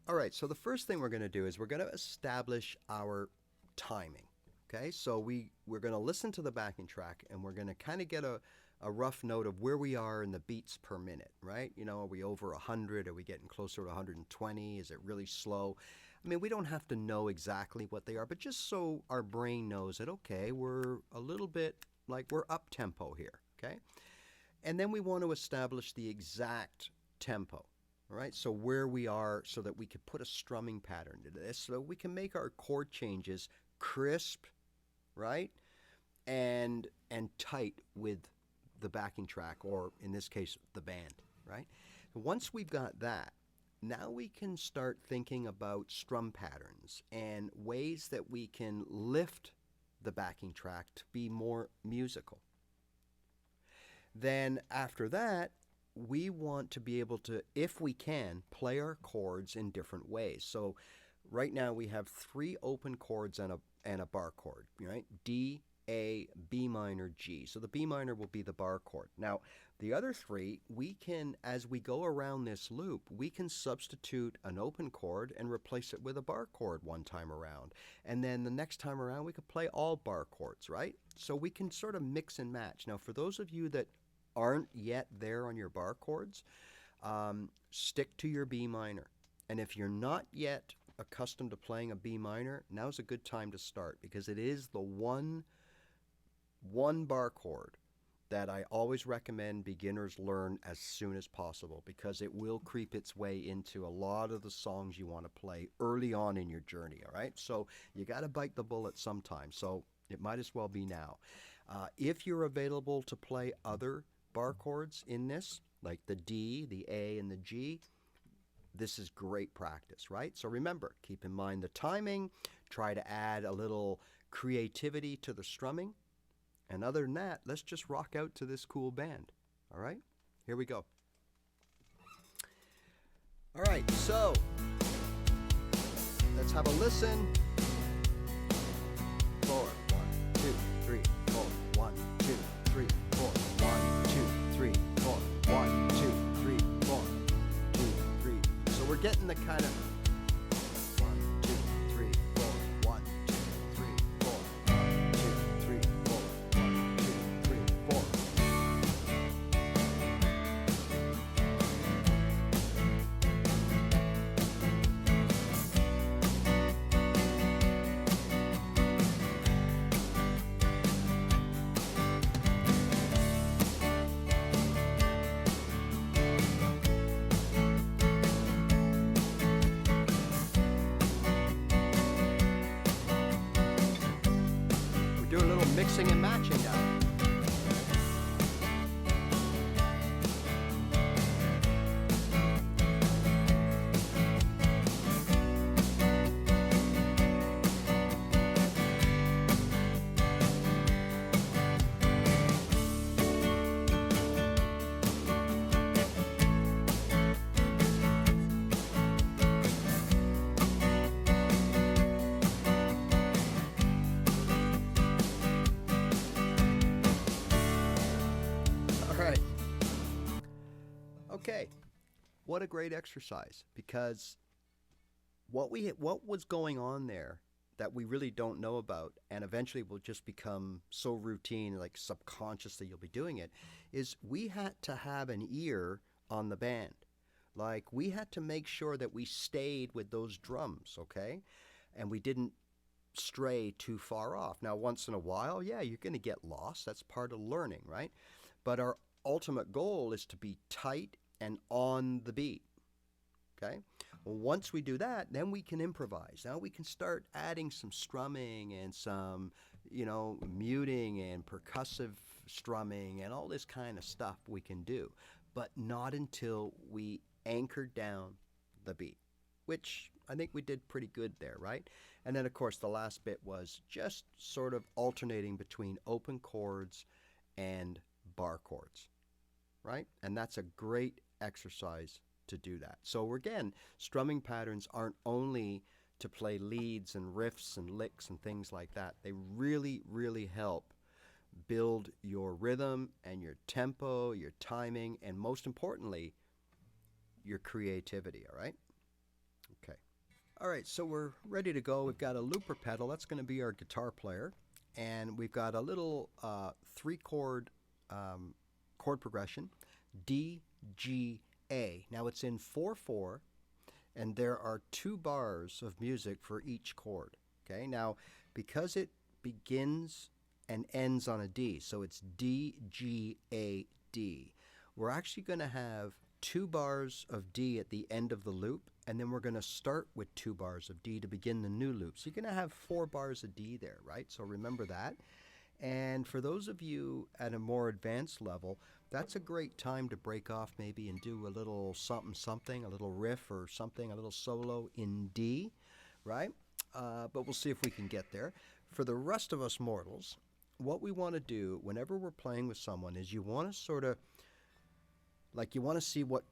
All right, so the first thing we're going to do is we're going to establish our timing. Okay, so we're going to listen to the backing track and we're going to kind of get a rough note of where we are in the beats per minute, right? You know, are we over 100? Are we getting closer to 120? Is it really slow? I mean, we don't have to know exactly what they are, but just so our brain knows that, okay, we're a little bit like we're up tempo here, okay? And then we want to establish the exact tempo. All right, so where we are so that we can put a strumming pattern to this, so we can make our chord changes crisp, right? And tight with the backing track, or in this case, the band, right? Once we've got that, now we can start thinking about strum patterns and ways that we can lift the backing track to be more musical. Then after that, we want to be able to, if we can, play our chords in different ways. So right now we have 3 open chords and a bar chord, right? D, A, B minor, G. So the B minor will be the bar chord. Now, the other 3, we can, as we go around this loop, we can substitute an open chord and replace it with a bar chord one time around. And then the next time around, we could play all bar chords, right? So we can sort of mix and match. Now, for those of you that aren't yet there on your bar chords, stick to your B minor. And if you're not yet accustomed to playing a B minor, now's a good time to start, because it is the one bar chord that I always recommend beginners learn as soon as possible, because it will creep its way into a lot of the songs you want to play early on in your journey, all right? So you got to bite the bullet sometime, so it might as well be now. If you're available to play other bar chords in this, like the D, the A, and the G, this is great practice, right? So remember, keep in mind the timing, try to add a little creativity to the strumming, and other than that, let's just rock out to this cool band, all right? Here we go. All right, so let's have a listen. 4, 1, 2, 3, 4, 1, 2, 3, 4, 1, 2, 3, 4, 1, 2, 3, 4, 2, 3. So we're getting the kind of 1, 2, 3, 4, 1, 2, 3, 4, 1, 2, 3, 4, 1, 2, 3, 4. We're doing a little mixing and matching now. Okay, what a great exercise, because what was going on there that we really don't know about, and eventually will just become so routine, like subconsciously you'll be doing it, is we had to have an ear on the band. Like, we had to make sure that we stayed with those drums, okay? And we didn't stray too far off. Now, once in a while, yeah, you're going to get lost. That's part of learning, right? But our ultimate goal is to be tight and on the beat, okay? Well, once we do that, then we can improvise. Now we can start adding some strumming and some, muting and percussive strumming and all this kind of stuff we can do, but not until we anchor down the beat, which I think we did pretty good there, right? And then, of course, the last bit was just sort of alternating between open chords and bar chords, right? And that's a great exercise to do that. So again, strumming patterns aren't only to play leads and riffs and licks and things like that. They really, really help build your rhythm and your tempo, your timing, and most importantly, your creativity, all right? Okay. All right, so we're ready to go. We've got a looper pedal. That's going to be our guitar player. And we've got a little three-chord chord progression, D, G, A. Now it's in 4/4, and there are 2 bars of music for each chord. Okay, now because it begins and ends on a D, so it's D, G, A, D, we're actually going to have 2 bars of D at the end of the loop, and then we're going to start with 2 bars of D to begin the new loop. So you're going to have 4 bars of D there, right? So remember that. And for those of you at a more advanced level, that's a great time to break off maybe and do a little something something, a little riff or something, a little solo in D, right? But we'll see if we can get there. For the rest of us mortals, what we want to do whenever we're playing with someone is you want to sort of, like, you want to see what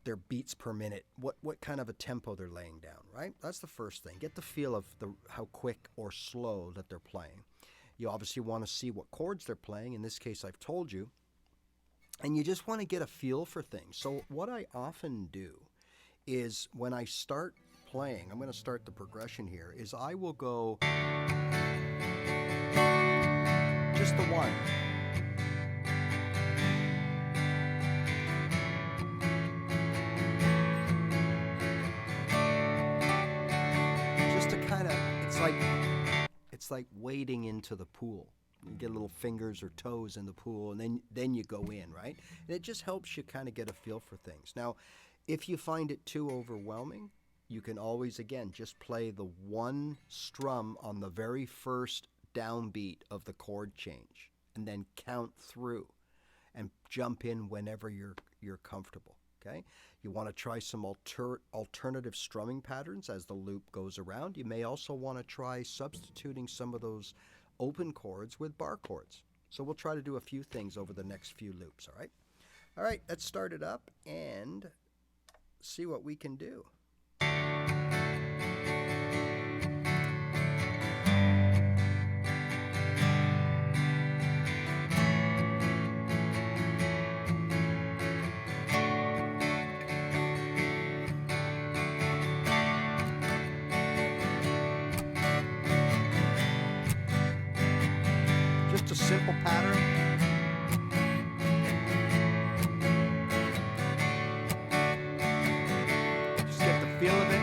their beats per minute, what kind of a tempo they're laying down, right? That's the first thing. Get the feel of how quick or slow that they're playing. You obviously want to see what chords they're playing. In this case, I've told you. And you just want to get a feel for things. So what I often do is when I start playing, I'm going to start the progression here, is I will go just the one. Just to kind of, it's like wading into the pool. You get little fingers or toes in the pool, and then you go in, right? And it just helps you kind of get a feel for things. Now, if you find it too overwhelming, you can always, again, just play the one strum on the very first downbeat of the chord change, and then count through and jump in whenever you're comfortable. Okay? You want to try some alternative strumming patterns as the loop goes around. You may also want to try substituting some of those open chords with bar chords. So we'll try to do a few things over the next few loops, all right? All right, let's start it up and see what we can do. Just a simple pattern. Just get the feel of it.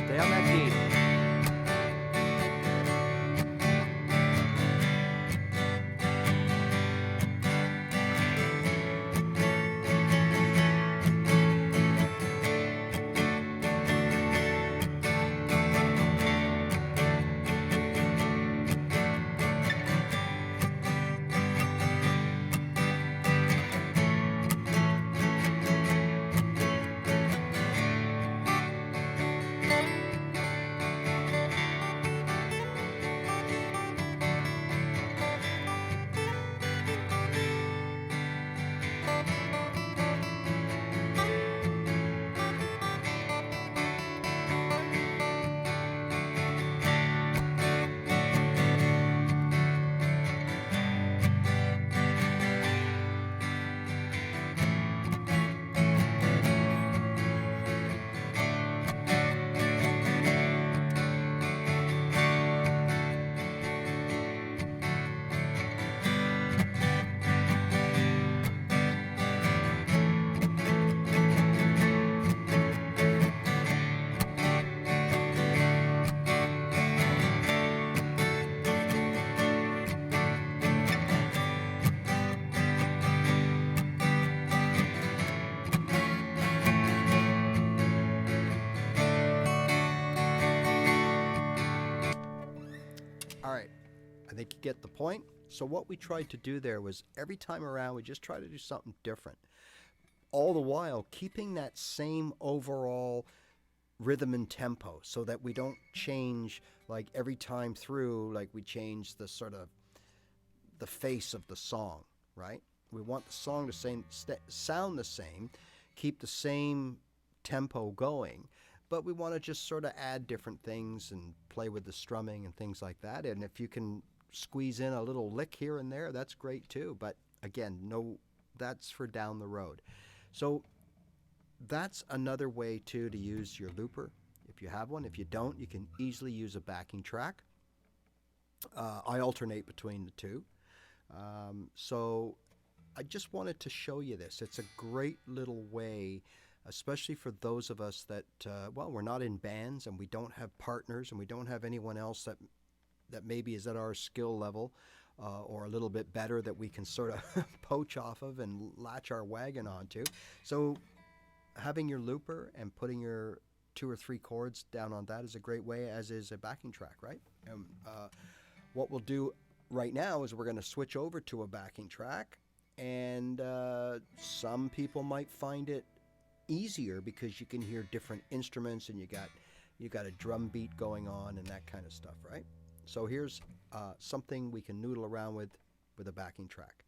Stay on that beat. All right, I think you get the point. So what we tried to do there was every time around, we just try to do something different. All the while keeping that same overall rhythm and tempo so that we don't change like every time through, like we change the sort of the face of the song, right? We want the song to sound the same, keep the same tempo going, but we want to just sort of add different things and play with the strumming and things like that. And if you can squeeze in a little lick here and there, that's great too. But again, no, that's for down the road. So that's another way too to use your looper if you have one. If you don't, you can easily use a backing track. I alternate between the two. So I just wanted to show you this. It's a great little way, especially for those of us that, well, we're not in bands and we don't have partners and we don't have anyone else that maybe is at our skill level or a little bit better that we can sort of poach off of and latch our wagon onto. So having your looper and putting your 2 or 3 chords down on that is a great way, as is a backing track, right? What we'll do right now is we're going to switch over to a backing track, and some people might find it easier because you can hear different instruments and you got a drum beat going on and that kind of stuff, right? So here's something we can noodle around with a backing track.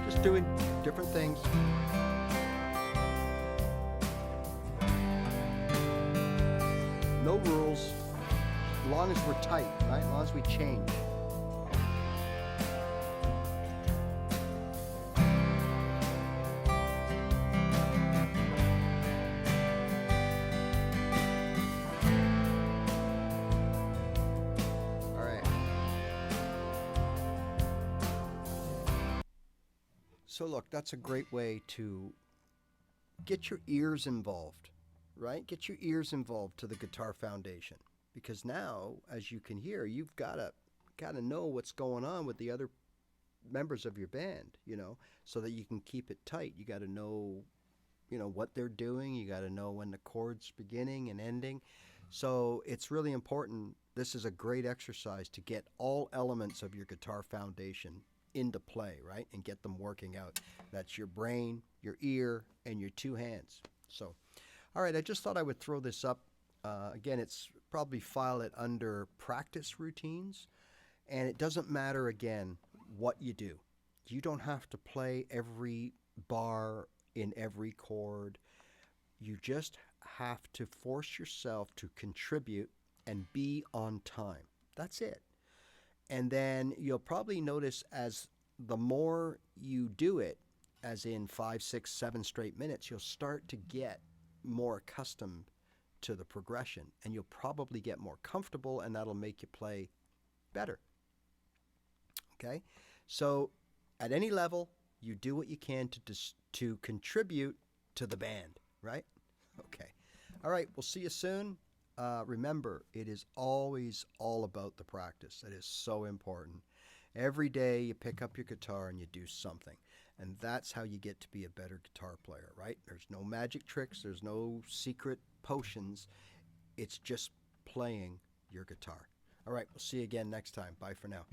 Just doing different things. No rules, as long as we're tight, right? As long as we change. All right. So look, that's a great way to get your ears involved. Right? Get your ears involved to the guitar foundation, because now, as you can hear, you've got to know what's going on with the other members of your band, so that you can keep it tight. You got to know, what they're doing. You got to know when the chord's beginning and ending. So it's really important. This is a great exercise to get all elements of your guitar foundation into play, right? And get them working out. That's your brain, your ear, and your 2 hands. So all right, I just thought I would throw this up. Again, it's probably file it under practice routines. And it doesn't matter, again, what you do. You don't have to play every bar in every chord. You just have to force yourself to contribute and be on time. That's it. And then you'll probably notice as the more you do it, as in 5, 6, 7 straight minutes, you'll start to get more accustomed to the progression, and you'll probably get more comfortable, and that'll make you play better. Okay, so at any level, you do what you can to contribute to the band, right? Okay, all right, we'll see you soon. Remember, it is always all about the practice. It is so important. Every day you pick up your guitar and you do something. And that's how you get to be a better guitar player, right? There's no magic tricks. There's no secret potions. It's just playing your guitar. All right, we'll see you again next time. Bye for now.